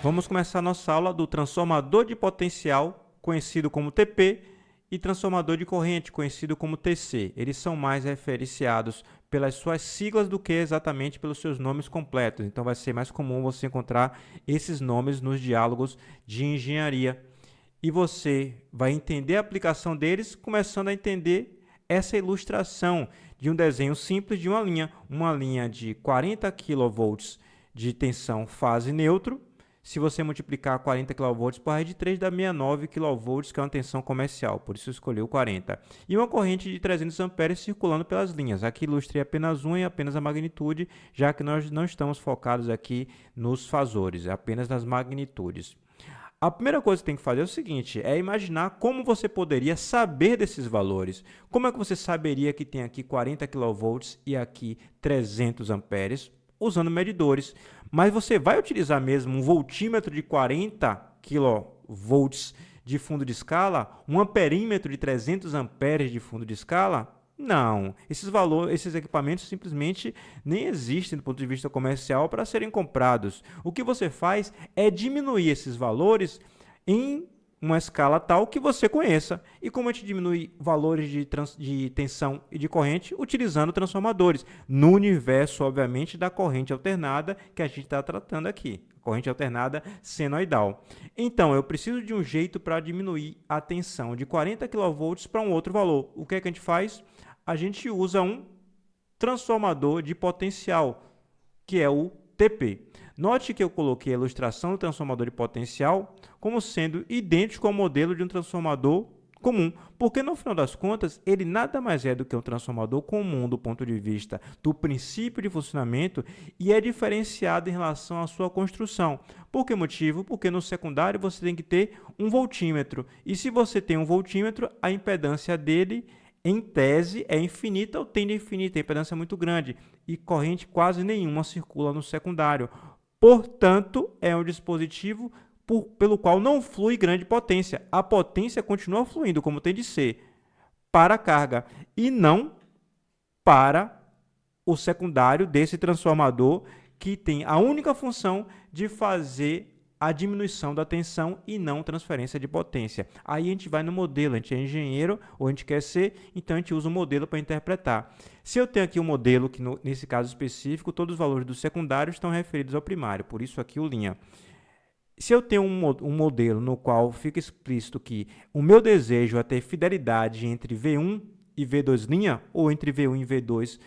Vamos começar a nossa aula do transformador de potencial, conhecido como TP, e transformador de corrente, conhecido como TC. Eles são mais referenciados pelas suas siglas do que exatamente pelos seus nomes completos. Então, vai ser mais comum você encontrar esses nomes nos diálogos de engenharia. E você vai entender a aplicação deles começando a entender essa ilustração de um desenho simples de uma linha de 40 kV de tensão fase neutro. Se você multiplicar 40 kV por raiz de 3, dá 69 kV, que é uma tensão comercial, por isso eu escolhi o 40. E uma corrente de 300 amperes circulando pelas linhas. Aqui ilustrei apenas uma e apenas a magnitude, já que nós não estamos focados aqui nos fasores, apenas nas magnitudes. A primeira coisa que tem que fazer é o seguinte, é imaginar como você poderia saber desses valores. Como é que você saberia que tem aqui 40 kV e aqui 300 amperes? Usando medidores. Mas você vai utilizar mesmo um voltímetro de 40 kV de fundo de escala? Um amperímetro de 300 amperes de fundo de escala? Não, esses equipamentos simplesmente nem existem do ponto de vista comercial para serem comprados. O que você faz é diminuir esses valores em uma escala tal que você conheça. E como a gente diminui valores de tensão e de corrente? Utilizando transformadores, no universo, obviamente, da corrente alternada que a gente está tratando aqui. Corrente alternada senoidal. Então, eu preciso de um jeito para diminuir a tensão de 40 kV para um outro valor. O que é que a gente faz? A gente usa um transformador de potencial, que é o TP. Note que eu coloquei a ilustração do transformador de potencial como sendo idêntico ao modelo de um transformador comum, porque no final das contas ele nada mais é do que um transformador comum do ponto de vista do princípio de funcionamento e é diferenciado em relação à sua construção. Por que motivo? Porque no secundário você tem que ter um voltímetro, e se você tem um voltímetro, a impedância dele em tese é infinita ou tende a infinita, a impedância é muito grande e corrente quase nenhuma circula no secundário. Portanto, é um dispositivo pelo qual não flui grande potência. A potência continua fluindo, como tem de ser, para a carga e não para o secundário desse transformador, que tem a única função de fazer a diminuição da tensão e não transferência de potência. Aí a gente vai no modelo, a gente é engenheiro ou a gente quer ser, então a gente usa o modelo para interpretar. Se eu tenho aqui um modelo que, nesse caso específico, todos os valores do secundário estão referidos ao primário, por isso aqui o linha. Se eu tenho um modelo no qual fica explícito que o meu desejo é ter fidelidade entre V1 e V2', ou entre V1 e V2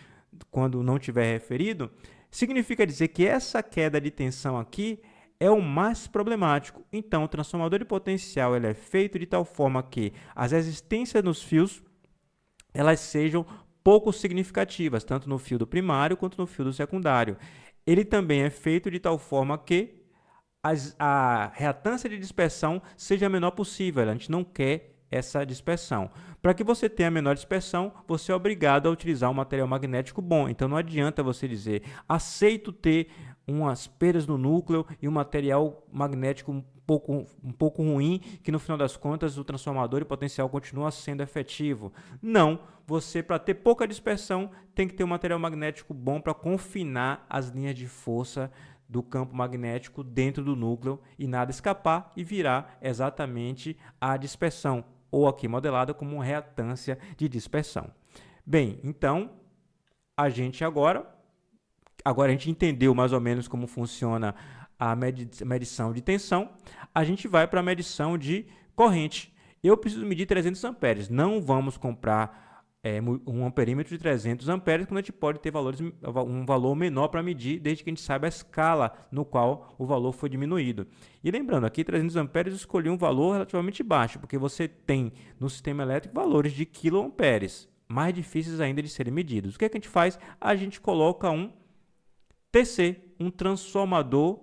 quando não tiver referido, significa dizer que essa queda de tensão aqui é o mais problemático. Então, o transformador de potencial ele é feito de tal forma que as resistências nos fios elas sejam pouco significativas, tanto no fio do primário quanto no fio do secundário. Ele também é feito de tal forma que a reatância de dispersão seja a menor possível. A gente não quer essa dispersão. Para que você tenha a menor dispersão, você é obrigado a utilizar um material magnético bom. Então, não adianta você dizer, aceito ter umas perdas no núcleo e um material magnético um pouco ruim, que no final das contas o transformador de potencial continua sendo efetivo. Não, você para ter pouca dispersão tem que ter um material magnético bom para confinar as linhas de força do campo magnético dentro do núcleo e nada escapar e virar exatamente a dispersão, ou aqui modelada como uma reatância de dispersão. Bem, então, a gente agora a gente entendeu mais ou menos como funciona a medição de tensão, a gente vai para a medição de corrente. Eu preciso medir 300 amperes, não vamos comprar um amperímetro de 300 amperes, quando a gente pode ter um valor menor para medir, desde que a gente saiba a escala no qual o valor foi diminuído. E lembrando, aqui 300 amperes eu escolhi um valor relativamente baixo, porque você tem no sistema elétrico valores de quiloamperes, mais difíceis ainda de serem medidos. O que é que a gente faz? A gente coloca um TC, um transformador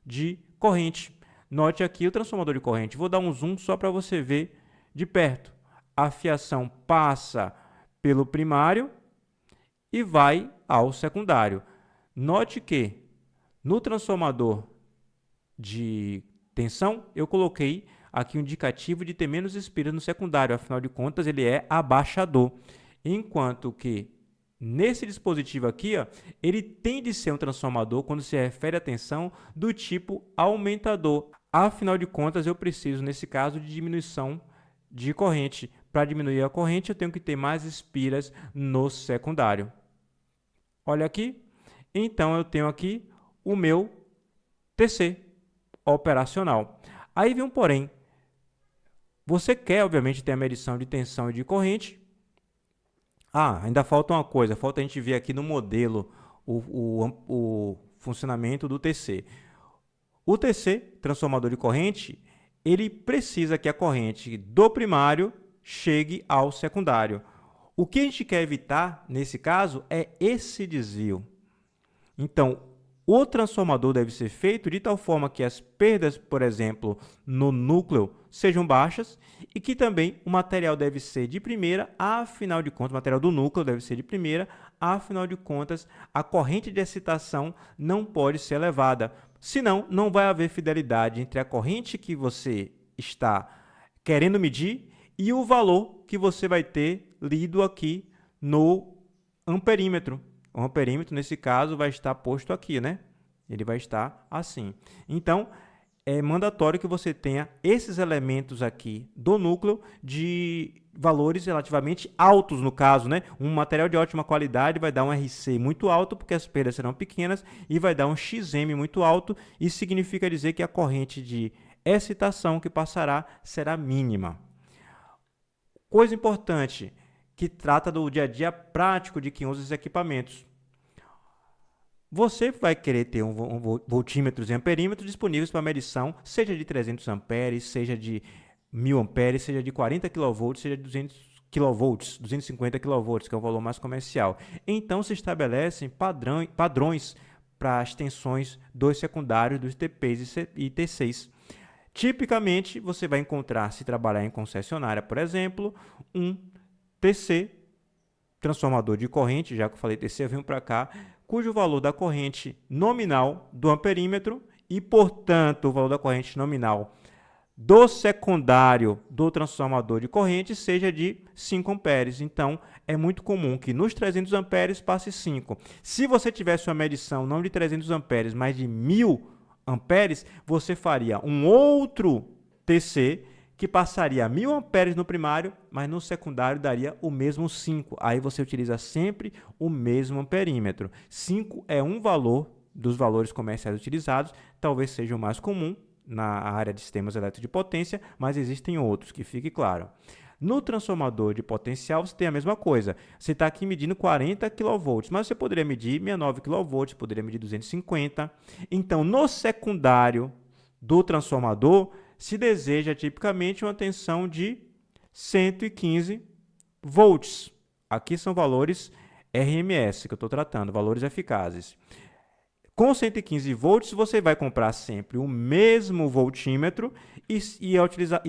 de corrente. Note aqui o transformador de corrente. Vou dar um zoom só para você ver de perto. A fiação passa pelo primário e vai ao secundário. Note que no transformador de tensão, eu coloquei aqui um indicativo de ter menos espiras no secundário, afinal de contas ele é abaixador. Enquanto que Nesse dispositivo aqui, ó, ele tem de ser um transformador quando se refere à tensão do tipo aumentador. Afinal de contas, eu preciso, nesse caso, de diminuição de corrente. Para diminuir a corrente, eu tenho que ter mais espiras no secundário. Olha aqui. Então, eu tenho aqui o meu TC operacional. Aí vem um porém. Você quer, obviamente, ter a medição de tensão e de corrente. Ainda falta uma coisa. Falta a gente ver aqui no modelo o funcionamento do TC. O TC, transformador de corrente, ele precisa que a corrente do primário chegue ao secundário. O que a gente quer evitar, nesse caso, é esse desvio. Então, o transformador deve ser feito de tal forma que as perdas, por exemplo, no núcleo sejam baixas e que também o material deve ser de primeira, afinal de contas, o material do núcleo deve ser de primeira, afinal de contas, a corrente de excitação não pode ser elevada. Senão, não vai haver fidelidade entre a corrente que você está querendo medir e o valor que você vai ter lido aqui no amperímetro. O amperímetro, nesse caso, vai estar posto aqui, né? Ele vai estar assim. Então, é mandatório que você tenha esses elementos aqui do núcleo de valores relativamente altos, no caso, né? Um material de ótima qualidade vai dar um RC muito alto, porque as perdas serão pequenas, e vai dar um XM muito alto. Isso significa dizer que a corrente de excitação que passará será mínima. Coisa importante, que trata do dia a dia prático de quem usa esses equipamentos. Você vai querer ter voltímetros e amperímetros disponíveis para medição, seja de 300 amperes, seja de 1000 amperes, seja de 40 kV, seja de 200 kV, 250 kV, que é o valor mais comercial. Então, se estabelecem padrões para as tensões dos secundários, dos TPs e T6. Tipicamente, você vai encontrar, se trabalhar em concessionária, por exemplo, um TC, transformador de corrente, já que eu falei TC, eu venho para cá, cujo valor da corrente nominal do amperímetro e, portanto, o valor da corrente nominal do secundário do transformador de corrente seja de 5 amperes. Então, é muito comum que nos 300 amperes passe 5. Se você tivesse uma medição não de 300 amperes, mas de 1000 amperes, você faria um outro TC que passaria 1000 amperes no primário, mas no secundário daria o mesmo 5. Aí você utiliza sempre o mesmo amperímetro. 5 é um valor dos valores comerciais utilizados, talvez seja o mais comum na área de sistemas elétricos de potência, mas existem outros, que fique claro. No transformador de potencial, você tem a mesma coisa. Você está aqui medindo 40 kV, mas você poderia medir 69 kV, poderia medir 250. Então, no secundário do transformador, se deseja tipicamente uma tensão de 115 volts. Aqui são valores RMS que eu estou tratando, valores eficazes. Com 115 volts, você vai comprar sempre o mesmo voltímetro e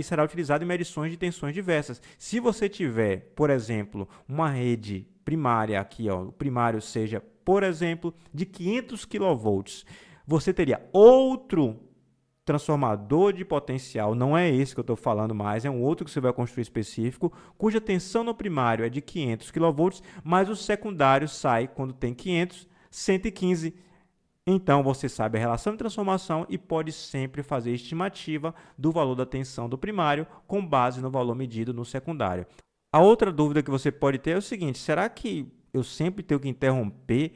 será utilizado em medições de tensões diversas. Se você tiver, por exemplo, uma rede primária aqui, ó, o primário seja, por exemplo, de 500 kV, você teria outro transformador de potencial, não é esse que eu estou falando mais, é um outro que você vai construir específico, cuja tensão no primário é de 500 kV, mas o secundário sai, quando tem 500, 115. Então, você sabe a relação de transformação e pode sempre fazer estimativa do valor da tensão do primário com base no valor medido no secundário. A outra dúvida que você pode ter é o seguinte: será que eu sempre tenho que interromper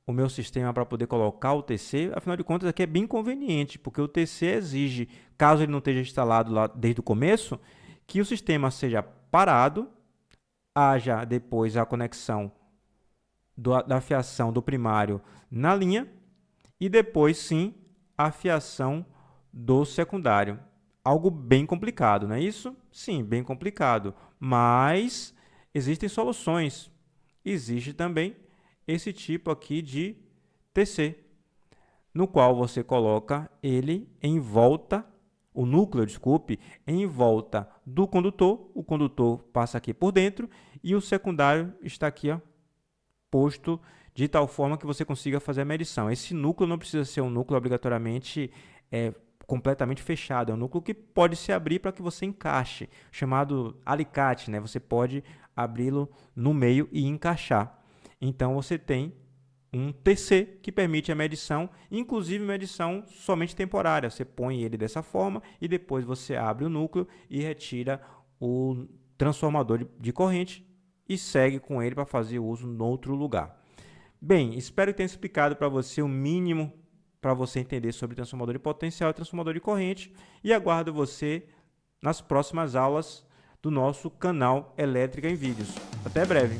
o meu sistema para poder colocar o TC? Afinal de contas, aqui é bem conveniente, porque o TC exige, caso ele não esteja instalado lá desde o começo, que o sistema seja parado, haja depois a conexão da fiação do primário na linha, e depois, sim, a fiação do secundário. Algo bem complicado, não é isso? Sim, bem complicado. Mas existem soluções. Existe também esse tipo aqui de TC, no qual você coloca ele em volta, o núcleo, desculpe, em volta do condutor. O condutor passa aqui por dentro e o secundário está aqui, ó, posto de tal forma que você consiga fazer a medição. Esse núcleo não precisa ser um núcleo obrigatoriamente completamente fechado, é um núcleo que pode se abrir para que você encaixe, chamado alicate, né? Você pode abri-lo no meio e encaixar. Então, você tem um TC que permite a medição, inclusive medição somente temporária. Você põe ele dessa forma e depois você abre o núcleo e retira o transformador de corrente e segue com ele para fazer uso em outro lugar. Bem, espero que tenha explicado para você o mínimo para você entender sobre transformador de potencial e transformador de corrente, e aguardo você nas próximas aulas do nosso canal Elétrica em Vídeos. Até breve!